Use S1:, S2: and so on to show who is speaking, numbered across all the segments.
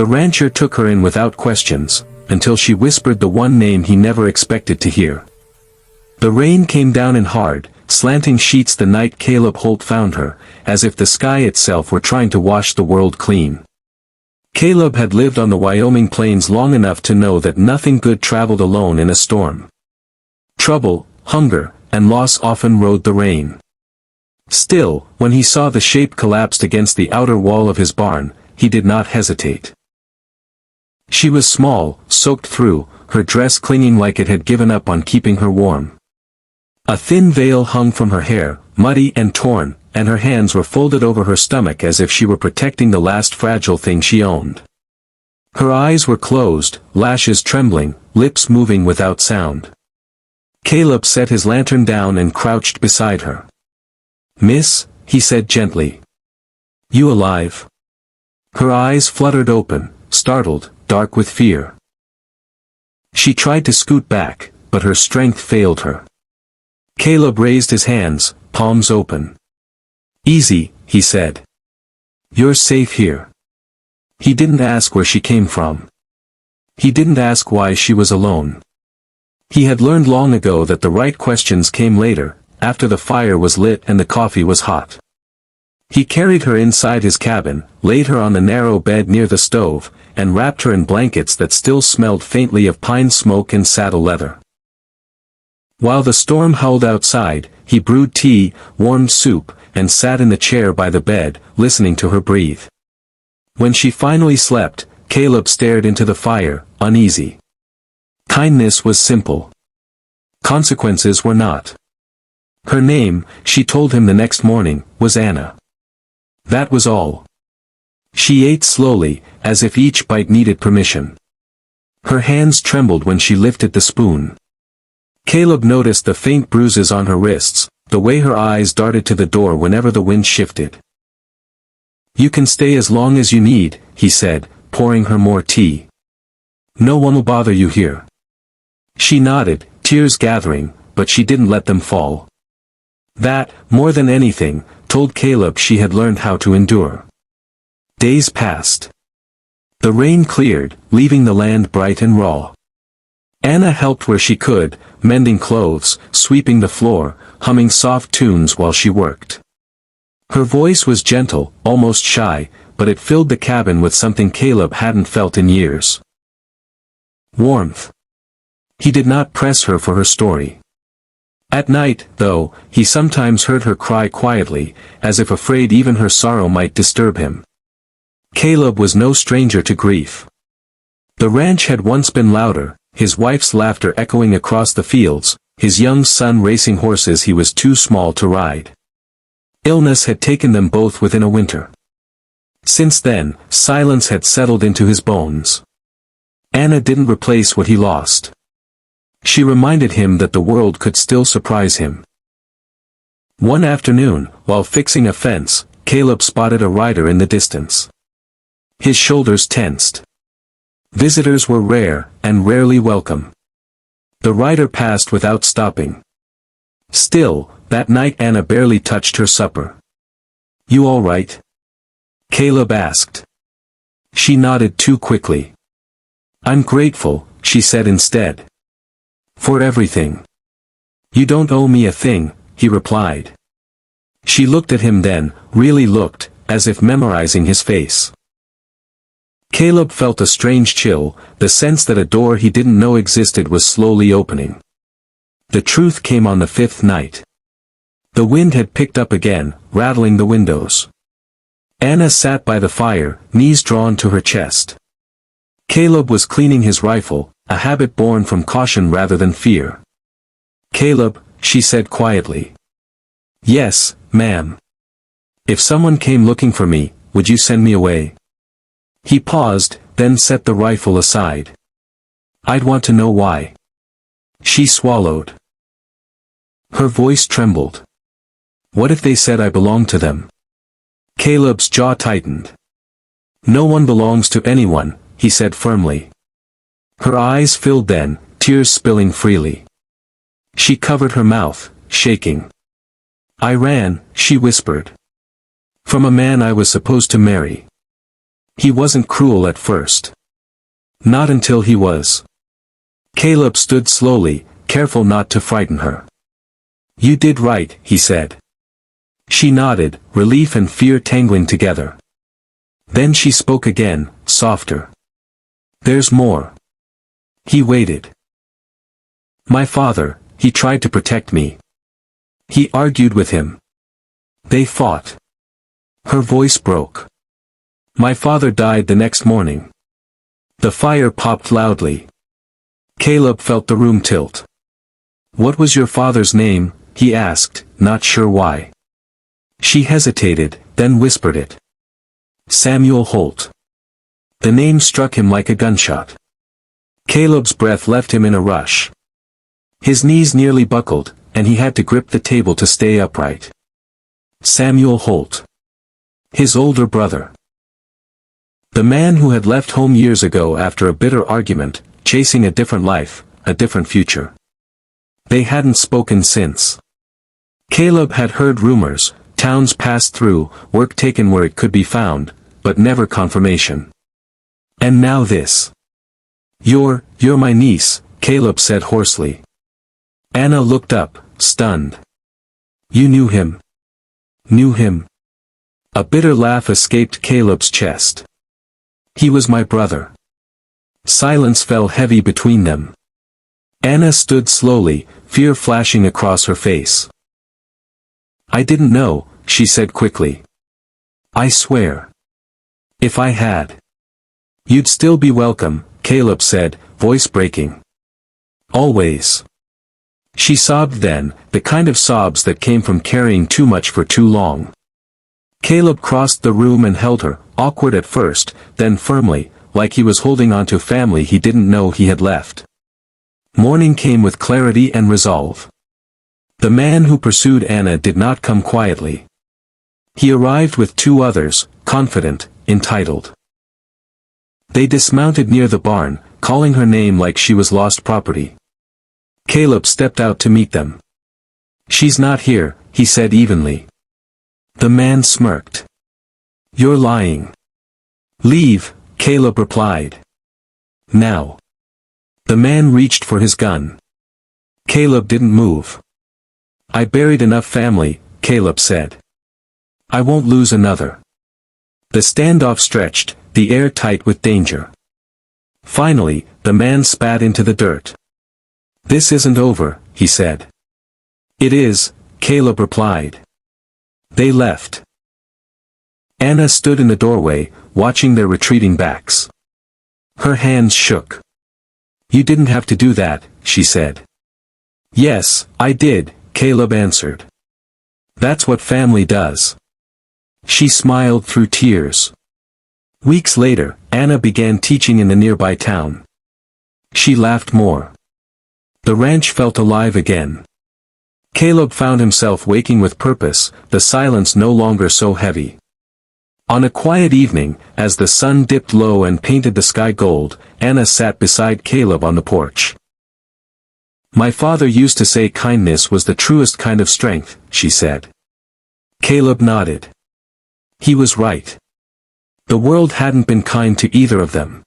S1: The rancher took her in without questions, until she whispered the one name he never expected to hear. The rain came down in hard, slanting sheets the night Caleb Holt found her, as if the sky itself were trying to wash the world clean. Caleb had lived on the Wyoming plains long enough to know that nothing good traveled alone in a storm. Trouble, hunger, and loss often rode the rain. Still, when he saw the shape collapsed against the outer wall of his barn, he did not hesitate. She was small, soaked through, her dress clinging like it had given up on keeping her warm. A thin veil hung from her hair, muddy and torn, and her hands were folded over her stomach as if she were protecting the last fragile thing she owned. Her eyes were closed, lashes trembling, lips moving without sound. Caleb set his lantern down and crouched beside her. "Miss," he said gently. "You alive?" Her eyes fluttered open, startled, dark with fear. She tried to scoot back, but her strength failed her. Caleb raised his hands, palms open. "Easy," he said. "You're safe here." He didn't ask where she came from. He didn't ask why she was alone. He had learned long ago that the right questions came later, after the fire was lit and the coffee was hot. He carried her inside his cabin, laid her on the narrow bed near the stove, and wrapped her in blankets that still smelled faintly of pine smoke and saddle leather. While the storm howled outside, he brewed tea, warmed soup, and sat in the chair by the bed, listening to her breathe. When she finally slept, Caleb stared into the fire, uneasy. Kindness was simple. Consequences were not. Her name, she told him the next morning, was Anna. That was all. She ate slowly, as if each bite needed permission. Her hands trembled when she lifted the spoon. Caleb noticed the faint bruises on her wrists, the way her eyes darted to the door whenever the wind shifted. "You can stay as long as you need," he said, pouring her more tea. "No one will bother you here." She nodded, tears gathering, but she didn't let them fall. That, more than anything, told Caleb she had learned how to endure. Days passed. The rain cleared, leaving the land bright and raw. Anna helped where she could, mending clothes, sweeping the floor, humming soft tunes while she worked. Her voice was gentle, almost shy, but it filled the cabin with something Caleb hadn't felt in years. Warmth. He did not press her for her story. At night, though, he sometimes heard her cry quietly, as if afraid even her sorrow might disturb him. Caleb was no stranger to grief. The ranch had once been louder, his wife's laughter echoing across the fields, his young son racing horses he was too small to ride. Illness had taken them both within a winter. Since then, silence had settled into his bones. Anna didn't replace what he lost. She reminded him that the world could still surprise him. One afternoon, while fixing a fence, Caleb spotted a rider in the distance. His shoulders tensed. Visitors were rare, and rarely welcome. The rider passed without stopping. Still, that night Anna barely touched her supper. "You all right?" Caleb asked. She nodded too quickly. "I'm grateful," she said instead. "For everything." "You don't owe me a thing," he replied. She looked at him then, really looked, as if memorizing his face. Caleb felt a strange chill, the sense that a door he didn't know existed was slowly opening. The truth came on the fifth night. The wind had picked up again, rattling the windows. Anna sat by the fire, knees drawn to her chest. Caleb was cleaning his rifle, a habit born from caution rather than fear. "Caleb," she said quietly. "Yes, ma'am." "If someone came looking for me, would you send me away?" He paused, then set the rifle aside. "I'd want to know why." She swallowed. Her voice trembled. "What if they said I belonged to them?" Caleb's jaw tightened. "No one belongs to anyone," he said firmly. Her eyes filled then, tears spilling freely. She covered her mouth, shaking. "I ran," she whispered. "From a man I was supposed to marry." He wasn't cruel at first. Not until he was. Caleb stood slowly, careful not to frighten her. You did right, he said. She nodded, relief and fear tangling together. Then she spoke again, softer. There's more. He waited. My father, he tried to protect me. He argued with him. They fought. Her voice broke. My father died the next morning. The fire popped loudly. Caleb felt the room tilt. What was your father's name? He asked, not sure why. She hesitated, then whispered it. Samuel Holt. The name struck him like a gunshot. Caleb's breath left him in a rush. His knees nearly buckled, and he had to grip the table to stay upright. Samuel Holt. His older brother. The man who had left home years ago after a bitter argument, chasing a different life, a different future. They hadn't spoken since. Caleb had heard rumors, towns passed through, work taken where it could be found, but never confirmation. And now this. You're my niece, Caleb said hoarsely. Anna looked up, stunned. You knew him? Knew him? A bitter laugh escaped Caleb's chest. He was my brother. Silence fell heavy between them. Anna stood slowly, fear flashing across her face. I didn't know, she said quickly. I swear. If I had. You'd still be welcome, Caleb said, voice breaking. Always. She sobbed then, the kind of sobs that came from carrying too much for too long. Caleb crossed the room and held her, awkward at first, then firmly, like he was holding on to family he didn't know he had left. Morning came with clarity and resolve. The man who pursued Anna did not come quietly. He arrived with two others, confident, entitled. They dismounted near the barn, calling her name like she was lost property. Caleb stepped out to meet them. She's not here, he said evenly. The man smirked. You're lying. Leave, Caleb replied. Now. The man reached for his gun. Caleb didn't move. I buried enough family, Caleb said. I won't lose another. The standoff stretched, the air tight with danger. Finally, the man spat into the dirt. This isn't over, he said. It is, Caleb replied. They left. Anna stood in the doorway, watching their retreating backs. Her hands shook. You didn't have to do that, she said. Yes, I did, Caleb answered. That's what family does. She smiled through tears. Weeks later, Anna began teaching in the nearby town. She laughed more. The ranch felt alive again. Caleb found himself waking with purpose, the silence no longer so heavy. On a quiet evening, as the sun dipped low and painted the sky gold, Anna sat beside Caleb on the porch. My father used to say kindness was the truest kind of strength, she said. Caleb nodded. He was right. The world hadn't been kind to either of them.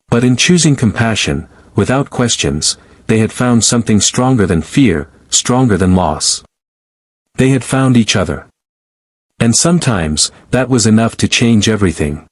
S1: But in choosing compassion, without questions, they had found something stronger than fear, stronger than loss. They had found each other. And sometimes, that was enough to change everything.